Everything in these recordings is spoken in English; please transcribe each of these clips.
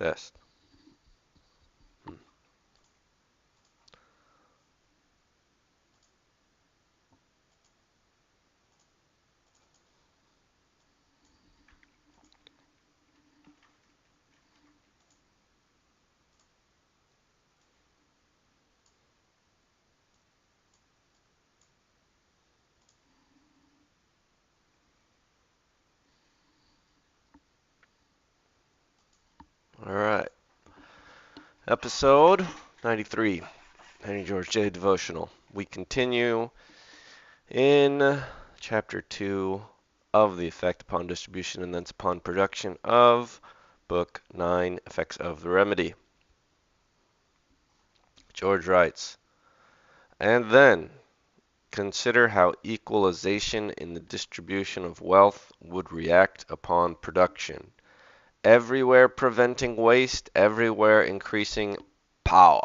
Test. All right. Episode 93, Henry George J. Devotional. We continue in chapter 2 of The Effect upon Distribution and Thence upon Production of Book 9, Effects of the Remedy. George writes, and then consider how equalization in the distribution of wealth would react upon production, everywhere preventing waste, everywhere increasing power.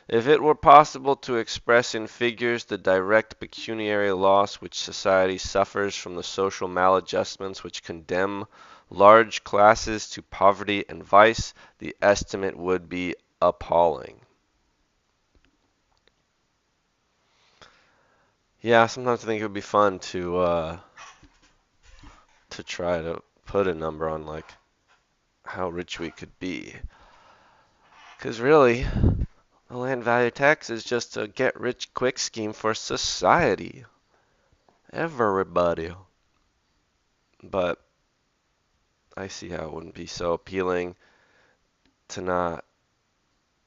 If it were possible to express in figures the direct pecuniary loss which society suffers from the social maladjustments which condemn large classes to poverty and vice, the estimate would be appalling. Yeah, sometimes I think it would be fun to try to put a number on like how rich we could be. Because really, the land value tax is just a get rich quick scheme for society. Everybody. But I see how it wouldn't be so appealing to not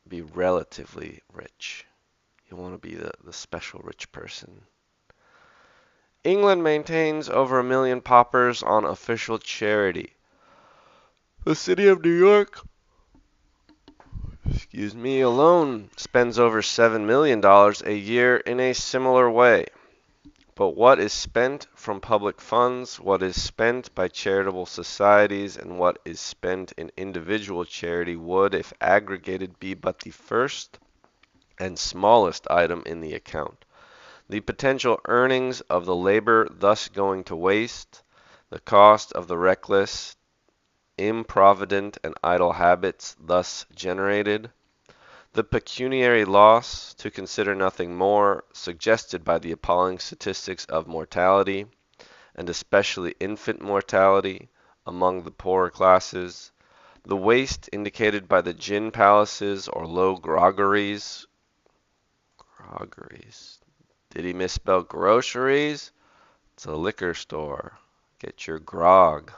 be relatively rich. You want to be the special rich person. England maintains over 1 million paupers on official charity. The city of New York, alone spends over $7 million a year in a similar way. But what is spent from public funds, what is spent by charitable societies, and what is spent in individual charity would, if aggregated, be but the first and smallest item in the account. The potential earnings of the labor thus going to waste, the cost of the reckless, improvident, and idle habits thus generated, the pecuniary loss, to consider nothing more, suggested by the appalling statistics of mortality, and especially infant mortality, among the poorer classes, the waste indicated by the gin palaces or low groggeries. Groggeries. Did he misspell groceries? It's a liquor store. Get your grog.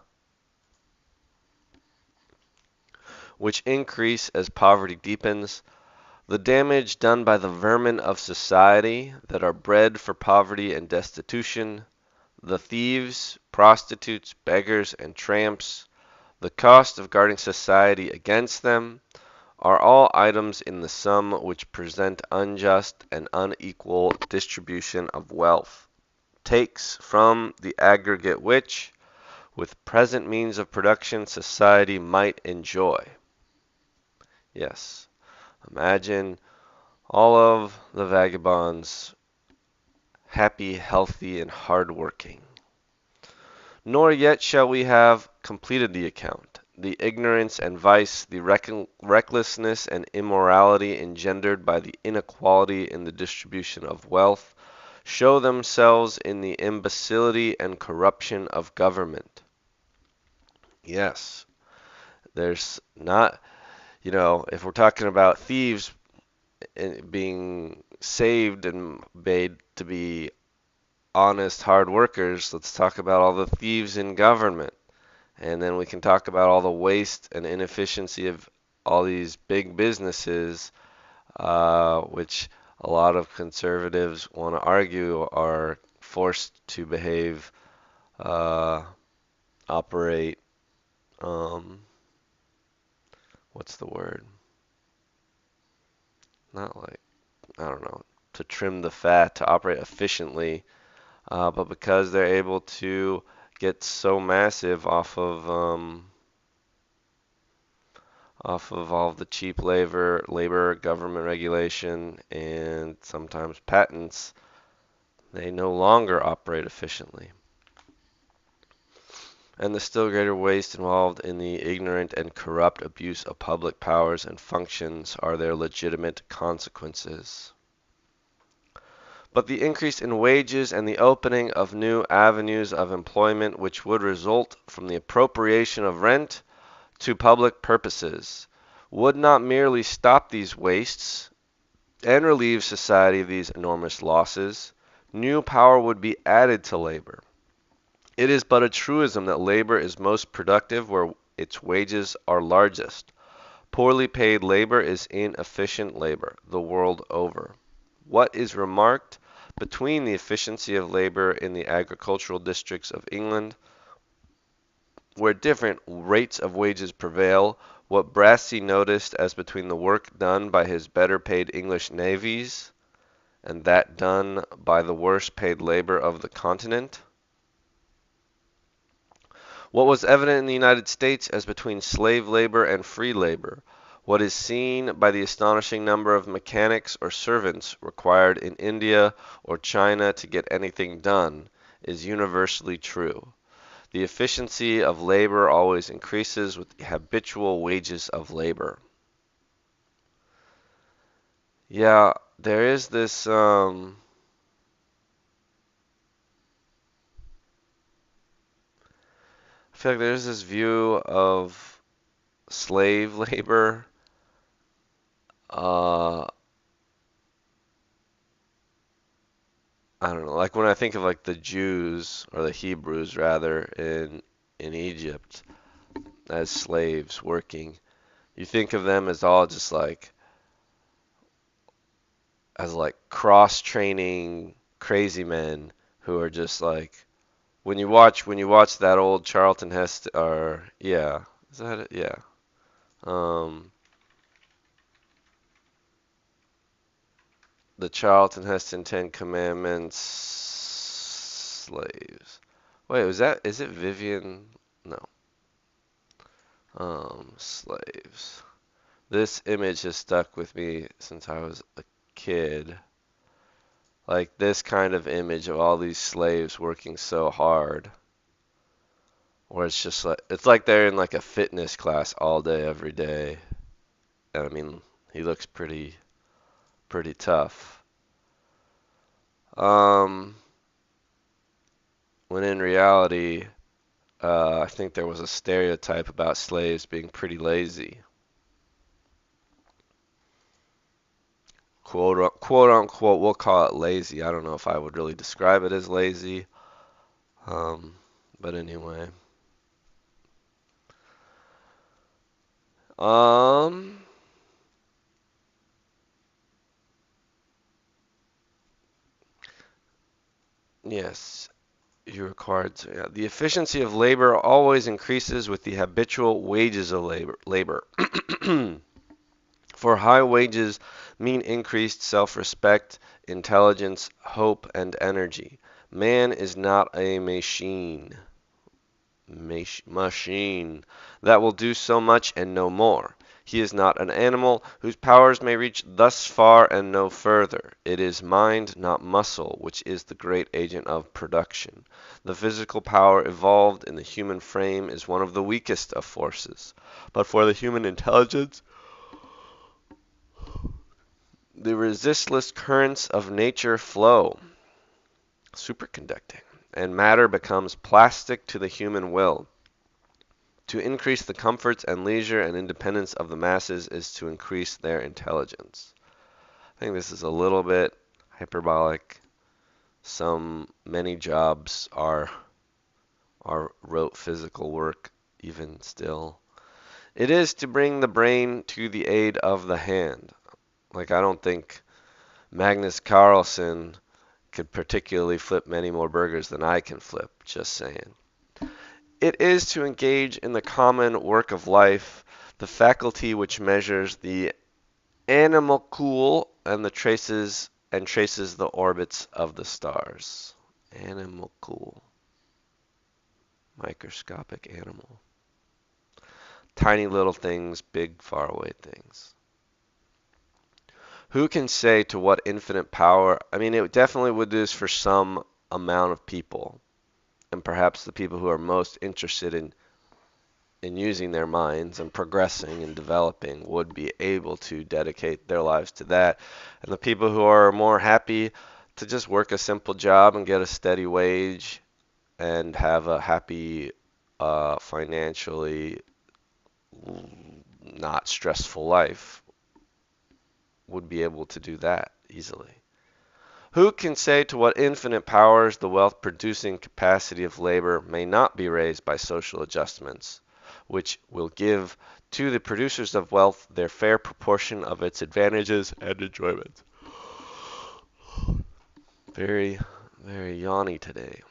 Which increase as poverty deepens. The damage done by the vermin of society that are bred for poverty and destitution, the thieves, prostitutes, beggars, and tramps, the cost of guarding society against them, are all items in the sum which present unjust and unequal distribution of wealth, takes from the aggregate which, with present means of production, society might enjoy. Yes, imagine all of the vagabonds happy, healthy, and hard-working. Nor yet shall we have completed the account. The ignorance and vice, the recklessness and immorality engendered by the inequality in the distribution of wealth, show themselves in the imbecility and corruption of government. Yes, there's not, if we're talking about thieves being saved and made to be honest, hard workers, let's talk about all the thieves in government. And then we can talk about all the waste and inefficiency of all these big businesses, which a lot of conservatives want to argue are forced to behave, uh, operate, um, what's the word? Not like, I don't know, to trim the fat, to operate efficiently, but because they're able to get so massive off of all of the cheap labor, government regulation, and sometimes patents, they no longer operate efficiently. and the still greater waste involved in the ignorant and corrupt abuse of public powers and functions are their legitimate consequences. But the increase in wages and the opening of new avenues of employment which would result from the appropriation of rent to public purposes would not merely stop these wastes and relieve society of these enormous losses. New power would be added to labor. It is but a truism that labor is most productive where its wages are largest. Poorly paid labor is inefficient labor, the world over. What is remarked between the efficiency of labor in the agricultural districts of England, where different rates of wages prevail, what Brassey noticed as between the work done by his better paid English navvies and that done by the worse paid labor of the continent? What was evident in the United States as between slave labor and free labor? What is seen by the astonishing number of mechanics or servants required in India or China to get anything done is universally true. The efficiency of labor always increases with the habitual wages of labor. Yeah, there is this I feel like there's this view of slave labor. Uh, I don't know. Like when I think of like the Jews or the Hebrews rather in Egypt as slaves working, you think of them as all just like as like cross training crazy men who are just like when you watch that old Charlton Heston or yeah, is that it? Yeah. Um, the Charlton Heston Ten Commandments slaves. Wait, was that is it Vivian? No. Slaves. This image has stuck with me since I was a kid. Like this kind of image of all these slaves working so hard. Where it's like they're in like a fitness class all day every day. And I mean, he looks pretty tough. Um, when in reality, I think there was a stereotype about slaves being pretty lazy. Quote unquote, we'll call it lazy. I don't know if I would really describe it as lazy. Um, but anyway. Um, yes, you're required to. Yeah. The efficiency of labor always increases with the habitual wages of labor. For high wages mean increased self-respect, intelligence, hope, and energy. Man is not a machine that will do so much and no more. He is not an animal whose powers may reach thus far and no further. It is mind, not muscle, which is the great agent of production. The physical power evolved in the human frame is one of the weakest of forces. But for the human intelligence, the resistless currents of nature flow, superconducting, and matter becomes plastic to the human will. To increase the comforts and leisure and independence of the masses is to increase their intelligence. I think this is a little bit hyperbolic. Many jobs are rote physical work even still. It is to bring the brain to the aid of the hand. Like I don't think Magnus Carlsen could particularly flip many more burgers than I can flip, just saying. It is to engage in the common work of life, the faculty which measures the animalcule and traces the orbits of the stars. Animalcule, microscopic animal. Tiny little things, big faraway things. Who can say to what infinite power? I mean, it definitely would do this for some amount of people. and perhaps the people who are most interested in using their minds and progressing and developing would be able to dedicate their lives to that. And the people who are more happy to just work a simple job and get a steady wage and have a happy, financially not stressful life would be able to do that easily. Who can say to what infinite powers the wealth producing capacity of labor may not be raised by social adjustments, which will give to the producers of wealth their fair proportion of its advantages and enjoyments? Very, very yawny today.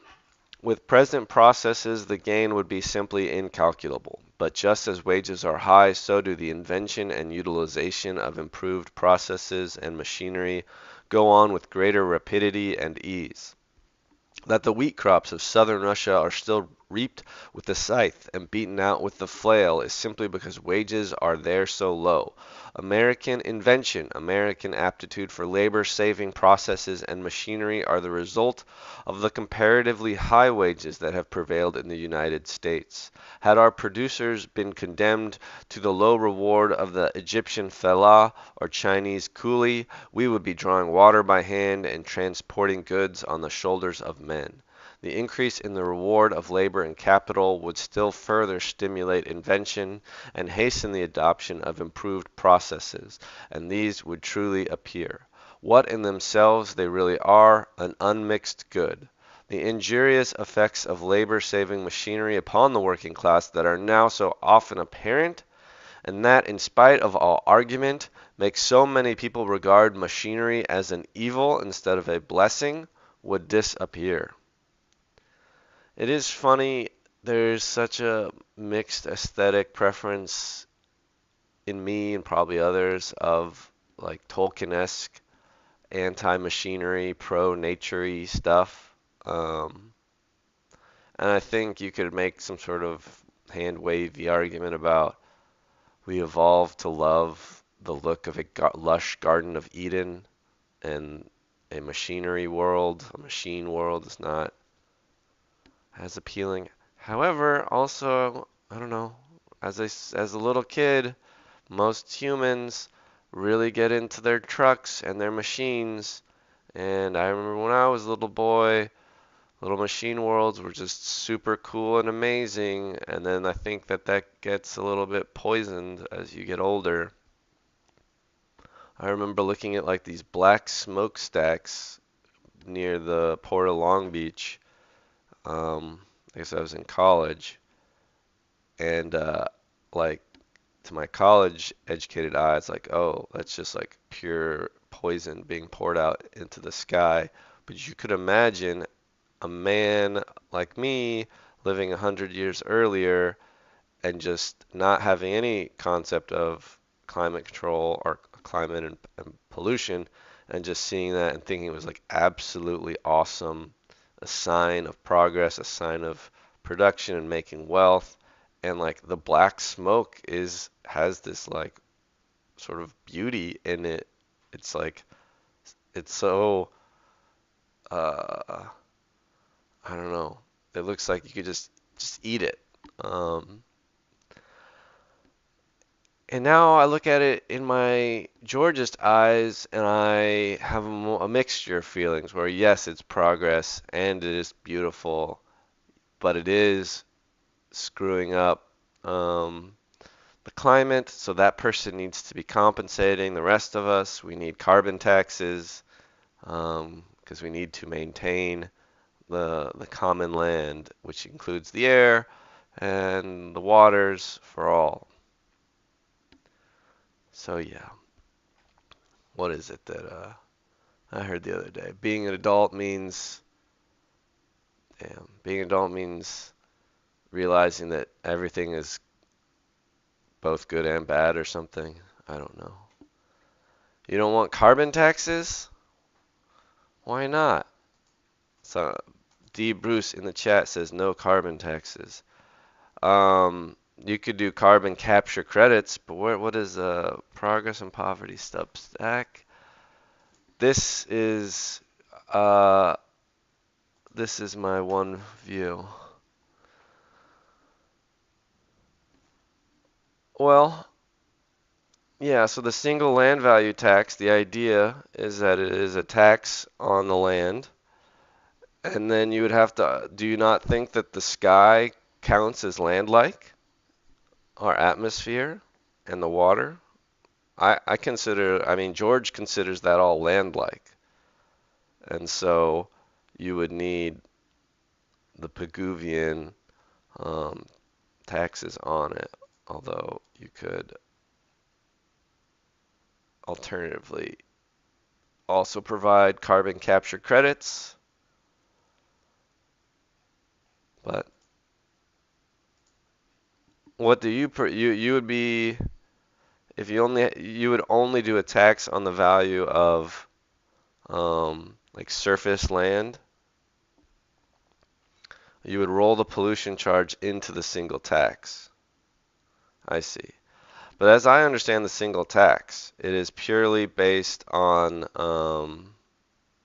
With present processes, the gain would be simply incalculable. But just as wages are high, so do the invention and utilization of improved processes and machinery go on with greater rapidity and ease. That the wheat crops of southern Russia are still reaped with the scythe and beaten out with the flail is simply because wages are there so low. American invention, American aptitude for labor-saving processes and machinery are the result of the comparatively high wages that have prevailed in the United States. Had our producers been condemned to the low reward of the Egyptian fellah or Chinese coolie, we would be drawing water by hand and transporting goods on the shoulders of men. The increase in the reward of labor and capital would still further stimulate invention and hasten the adoption of improved processes, and these would truly appear, what in themselves they really are, an unmixed good. The injurious effects of labor-saving machinery upon the working class that are now so often apparent, and that, in spite of all argument, make so many people regard machinery as an evil instead of a blessing, would disappear. It is funny, there's such a mixed aesthetic preference in me and probably others of like Tolkien-esque anti-machinery, pro-nature-y stuff. And I think you could make some sort of hand-wavy argument about we evolved to love the look of a lush Garden of Eden, and a machinery world, a machine world is not as appealing. However, also, I don't know, as a little kid, most humans really get into their trucks and their machines. And I remember when I was a little boy, little machine worlds were just super cool and amazing. And then I think that that gets a little bit poisoned as you get older. I remember looking at like these black smokestacks near the Port of Long Beach. I guess I was in college, and like to my college educated eyes, like, oh, that's just like pure poison being poured out into the sky. But you could imagine a man like me living 100 years earlier and just not having any concept of climate control or climate and pollution, and just seeing that and thinking it was like absolutely awesome, a sign of progress, a sign of production and making wealth. And like the black smoke is has this like sort of beauty in it. It's like it's so uh I don't know. It looks like you could just eat it. Um And now I look at it in my Georgist eyes, and I have a mixture of feelings where, yes, it's progress and it is beautiful, but it is screwing up the climate. So that person needs to be compensating. The rest of us, we need carbon taxes because we need to maintain the common land, which includes the air and the waters for all. So yeah. What is it that I heard the other day? Being an adult means realizing that everything is both good and bad or something. I don't know. You don't want carbon taxes? Why not? So D Bruce in the chat says no carbon taxes. You could do carbon capture credits, but what is progress and poverty Substack? This is uh this is my one view. Well, yeah, so the single land value tax, the idea is that it is a tax on the land. And then you would have to, do you not think that the sky counts as land-like? Our atmosphere and the water? I consider, I mean, George considers that all land-like. And so you would need the Pigouvian um, taxes on it, although you could alternatively also provide carbon capture credits. But what do you would be if you would only do a tax on the value of like surface land. You would roll the pollution charge into the single tax. I see. But as I understand the single tax, it is purely based on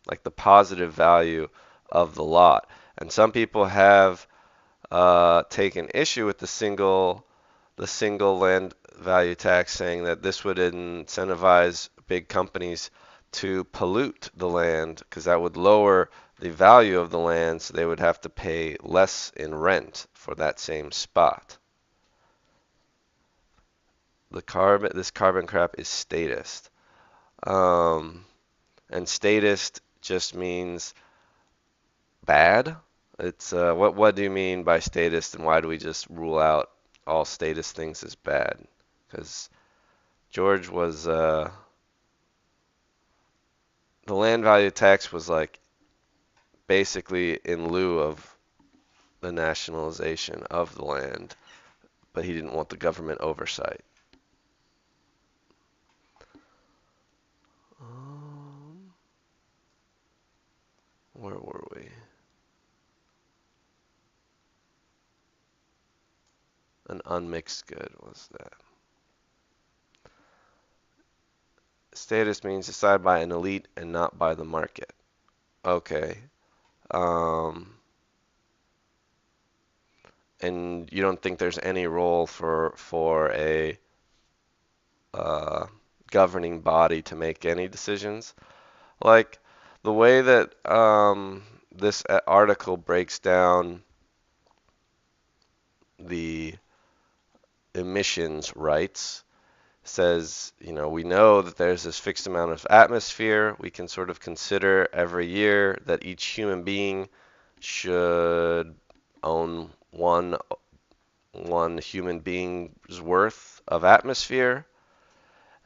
like the positive value of the lot. And some people have taken issue with the single land value tax, saying that this would incentivize big companies to pollute the land because that would lower the value of the land, so they would have to pay less in rent for that same spot. This carbon crap is statist. Um, and statist just means bad. It's what do you mean by statist, and why do we just rule out all statist things as bad? Because George was the land value tax was like basically in lieu of the nationalization of the land, but he didn't want the government oversight. Um, where were we? An unmixed good was that. Status means decided by an elite and not by the market. Okay. Um, and you don't think there's any role for a uh, governing body to make any decisions? Like the way that this article breaks down the emissions rights says, we know that there's this fixed amount of atmosphere. We can sort of consider every year that each human being should own one human being's worth of atmosphere.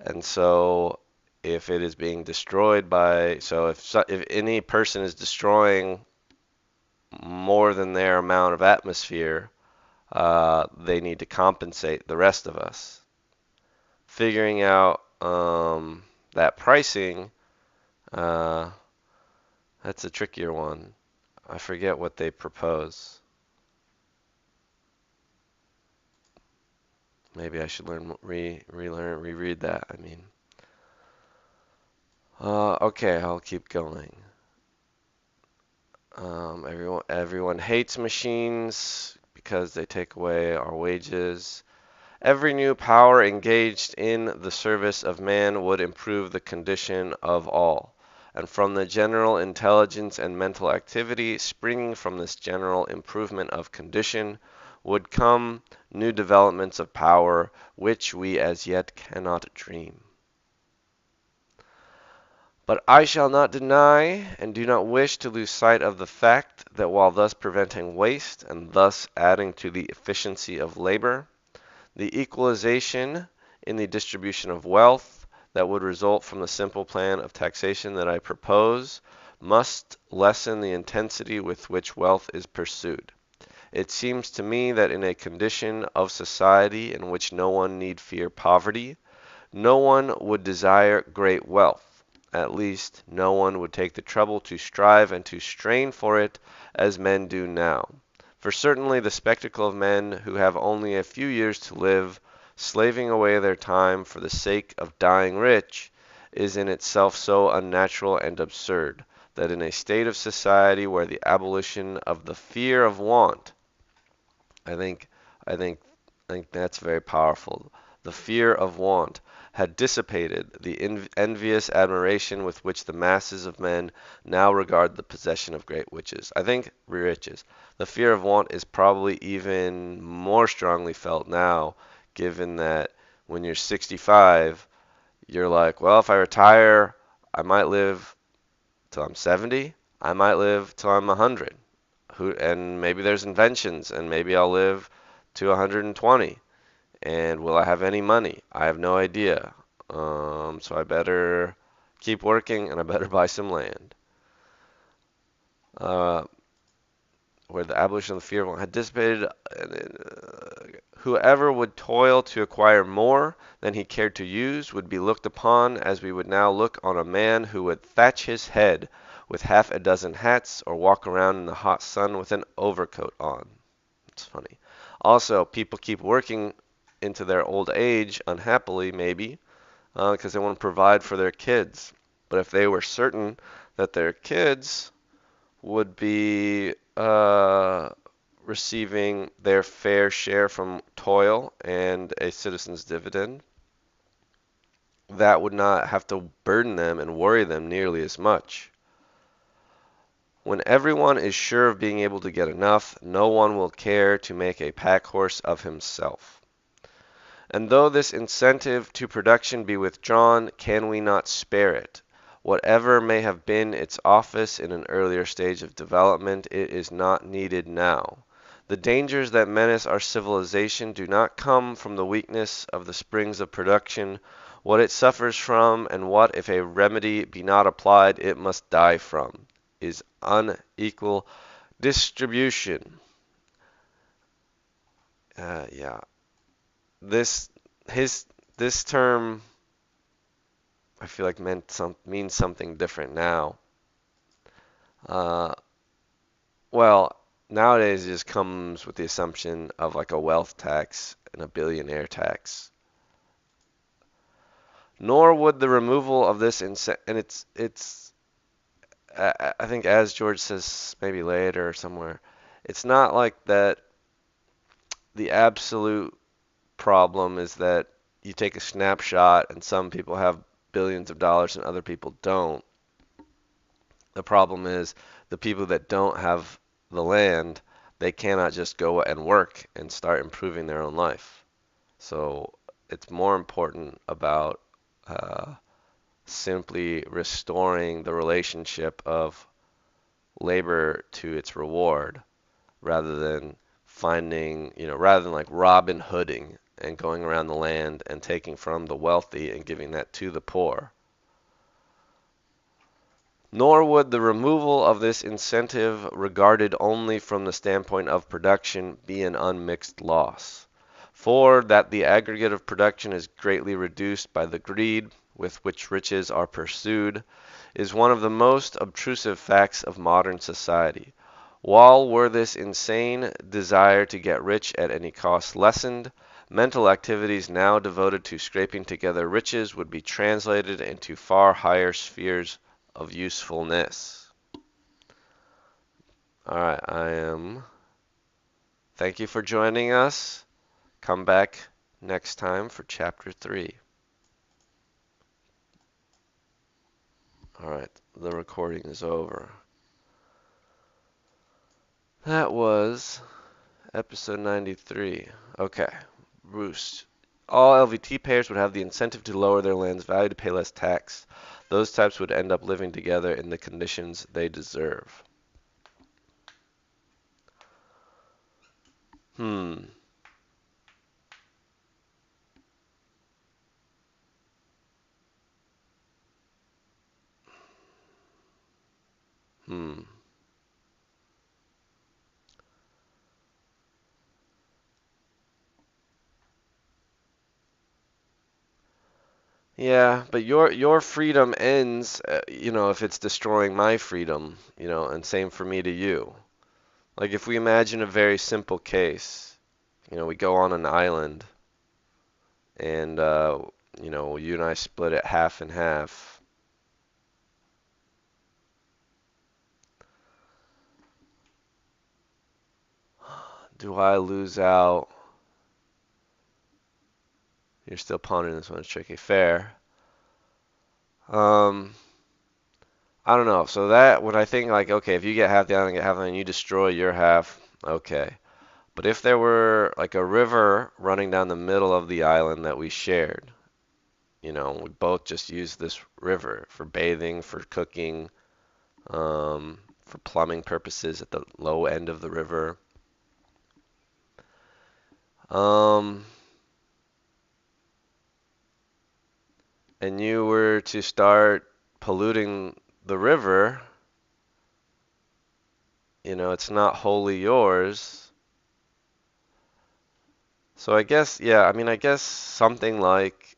And so if it is being destroyed if any person is destroying more than their amount of atmosphere, they need to compensate the rest of us. Figuring out that pricing, uh, that's a trickier one. I forget what they propose. Maybe I should reread that. I mean, okay, I'll keep going. Everyone hates machines because they take away our wages. Every new power engaged in the service of man would improve the condition of all. And from the general intelligence and mental activity springing from this general improvement of condition would come new developments of power which we as yet cannot dream. But I shall not deny, and do not wish to lose sight of the fact, that while thus preventing waste, and thus adding to the efficiency of labor, the equalization in the distribution of wealth that would result from the simple plan of taxation that I propose must lessen the intensity with which wealth is pursued. It seems to me that in a condition of society in which no one need fear poverty, no one would desire great wealth. At least, no one would take the trouble to strive and to strain for it as men do now. For certainly the spectacle of men who have only a few years to live, slaving away their time for the sake of dying rich, is in itself so unnatural and absurd, that in a state of society where the abolition of the fear of want, I think, I think, I think that's very powerful. The fear of want had dissipated the envious admiration with which the masses of men now regard the possession of great riches. I think riches. The fear of want is probably even more strongly felt now, given that when you're 65, you're like, well, if I retire, I might live till I'm 70. I might live till I'm 100. And maybe there's inventions, and maybe I'll live to 120. And will I have any money? I have no idea. So I better keep working, and I better buy some land. Uh, where the abolition of the fear of want had dissipated, whoever would toil to acquire more than he cared to use would be looked upon as we would now look on a man who would thatch his head with half a dozen hats or walk around in the hot sun with an overcoat on. It's funny. Also, people keep working into their old age, unhappily maybe, because they want to provide for their kids. But if they were certain that their kids would be receiving their fair share from toil and a citizen's dividend, that would not have to burden them and worry them nearly as much. When everyone is sure of being able to get enough, no one will care to make a pack horse of himself. And though this incentive to production be withdrawn, can we not spare it? Whatever may have been its office in an earlier stage of development, it is not needed now. The dangers that menace our civilization do not come from the weakness of the springs of production. What it suffers from, and what, if a remedy be not applied, it must die from, is unequal distribution. Yeah, this his this term I feel like means something different now. Uh, well, nowadays it just comes with the assumption of like a wealth tax and a billionaire tax. Nor would the removal of this and it's I think as George says maybe later or somewhere, it's not like that the absolute problem is that you take a snapshot and some people have billions of dollars and other people don't. The problem is the people that don't have the land, they cannot just go and work and start improving their own life. So it's more important about simply restoring the relationship of labor to its reward rather than rather than like Robin Hooding and going around the land and taking from the wealthy and giving that to the poor. Nor would the removal of this incentive, regarded only from the standpoint of production, be an unmixed loss. For that the aggregate of production is greatly reduced by the greed with which riches are pursued is one of the most obtrusive facts of modern society. While were this insane desire to get rich at any cost lessened, mental activities now devoted to scraping together riches would be translated into far higher spheres of usefulness. All right, Thank you for joining us. Come back next time for chapter 3. All right, the recording is over. That was episode 93. Okay, Roost. All LVT payers would have the incentive to lower their land's value to pay less tax. Those types would end up living together in the conditions they deserve. Hmm. Hmm. Yeah, but your freedom ends, if it's destroying my freedom, and same for me to you. Like if we imagine a very simple case, we go on an island and you and I split it half and half. Do I lose out? You're still pondering this one. It's tricky. Fair. Um, I don't know. So that when I think like, okay, if you get half the island, get half the island, you destroy your half. Okay. But if there were like a river running down the middle of the island that we shared, we both just use this river for bathing, for cooking, for plumbing purposes at the low end of the river. Um, and you were to start polluting the river, it's not wholly yours. So I guess, yeah, I mean, I guess something like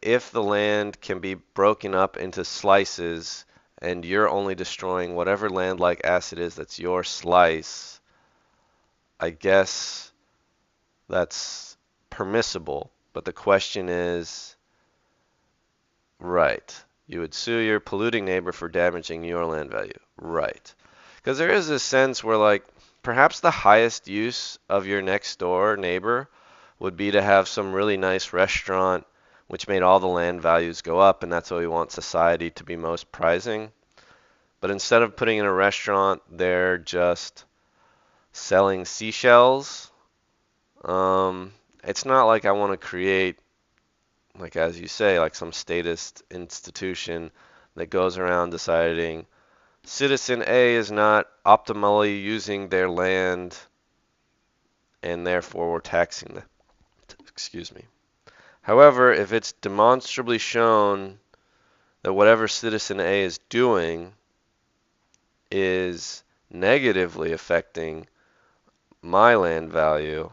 if the land can be broken up into slices and you're only destroying whatever land-like asset is that's your slice, I guess that's permissible. But the question is, right, you would sue your polluting neighbor for damaging your land value. Right. Because there is this sense where, like, perhaps the highest use of your next door neighbor would be to have some really nice restaurant, which made all the land values go up, and that's what we want society to be most prizing. But instead of putting in a restaurant, they're just selling seashells. It's not like I want to create, like as you say, like some statist institution that goes around deciding citizen A is not optimally using their land and therefore we're taxing them. Excuse me. However, if it's demonstrably shown that whatever citizen A is doing is negatively affecting my land value,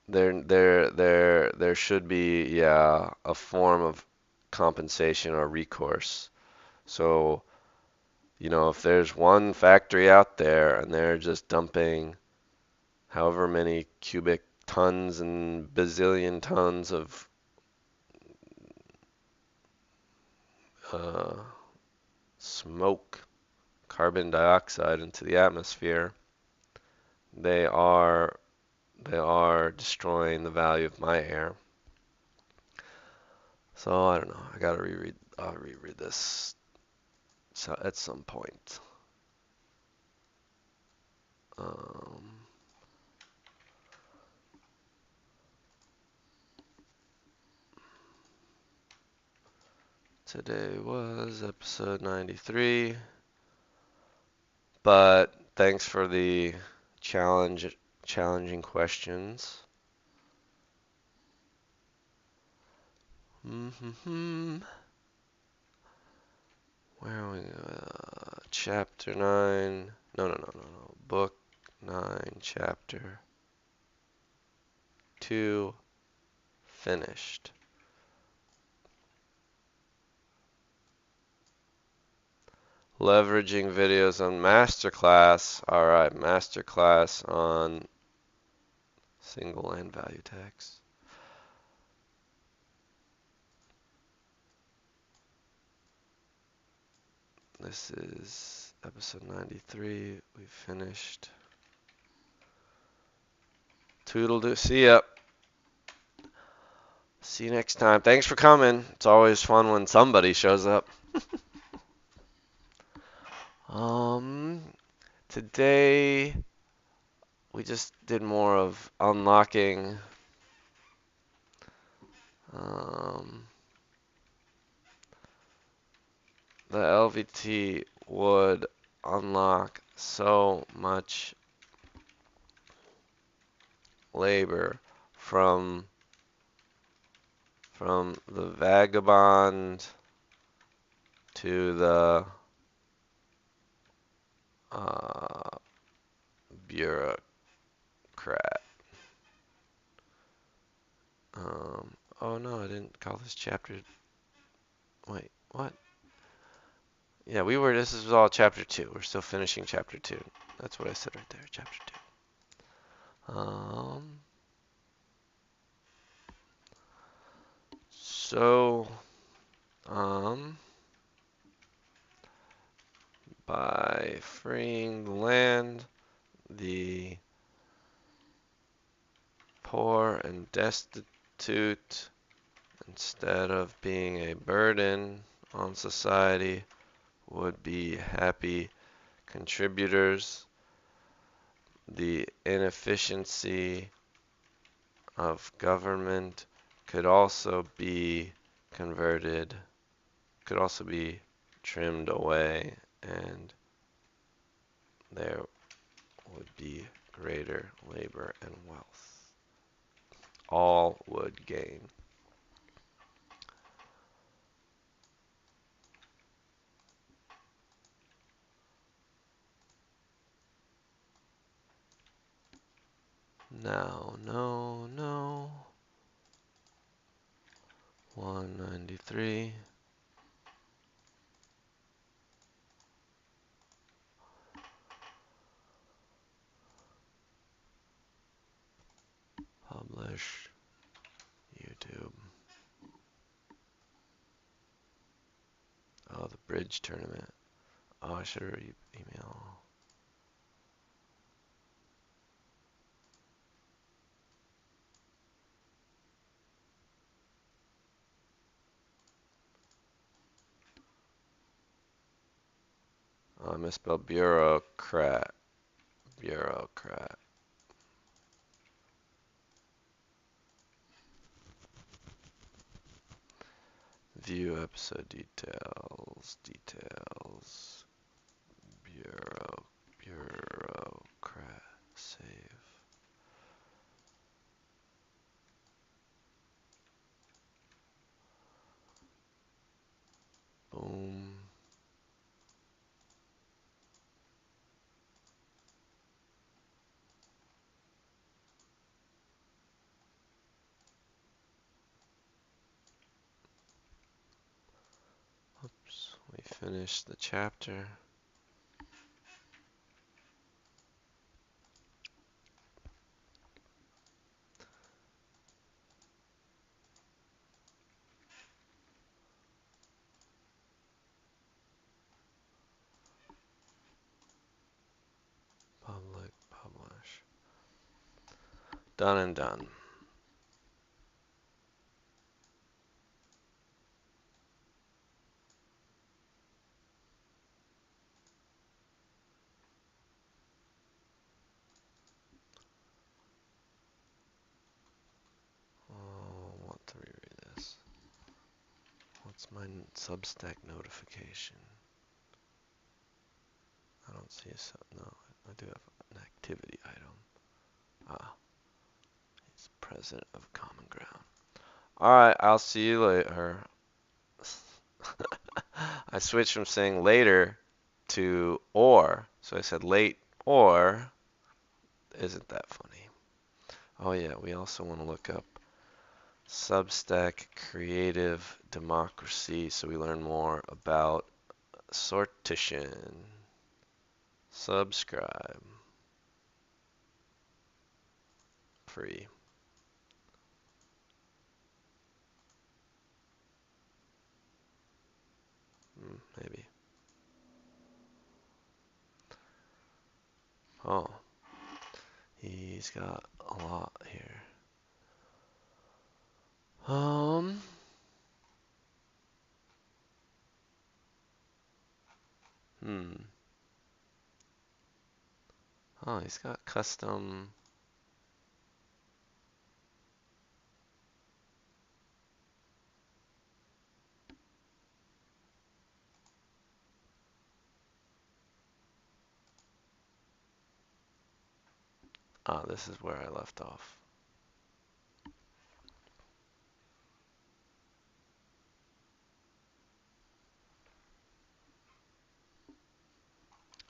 there should be, yeah, a form of compensation or recourse. So, if there's one factory out there and they're just dumping however many cubic tons and bazillion tons of uh, smoke, carbon dioxide into the atmosphere, they are they are destroying the value of my air. So I don't know. I gotta reread. I'll reread this at some point. Um, Today was episode 93, but thanks for the challenging questions. Mm-hmm. Where are we? Chapter 9. No, no, no, no, no. Book 9, Chapter 2. Finished. Leveraging videos on Masterclass. Alright, Masterclass on single land value tax. This is episode 93. We finished. Toodle-doo. See ya. See you next time. Thanks for coming. It's always fun when somebody shows up. Um, Today we just did more of unlocking um, the LVT would unlock so much labor from the vagabond to the uh, bureaucrat. Oh no, I didn't call this chapter. Wait, what? Yeah, this is all chapter 2. We're still finishing chapter 2. That's what I said right there, chapter 2. So, um, by freeing the land, the poor and destitute, instead of being a burden on society, would be happy contributors. The inefficiency of government could also be converted, could also be trimmed away, and there would be greater labor and wealth. All would gain. Now, no. 193. Publish. YouTube. Oh, the bridge tournament. Oh, I should email. Oh, I misspelled bureaucrat. Bureaucrat. View episode details. Details. Bureaucrat. Save. Boom. Oops. We finished the chapter. Public. Publish. Done and done. Oh, I want to reread this. What's my Substack notification? I don't see a no. I do have an activity item. Ah, he's president of Common Ground. All right, I'll see you later. I switched from saying later to or, so I said late or. Isn't that funny? Oh yeah, we also want to look up Substack Creative Democracy so we learn more about sortition. Subscribe. Free. Maybe. Oh, he's got a lot here. Um, hmm. Oh, he's got custom. Ah, this is where I left off.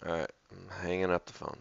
Alright, I'm hanging up the phone.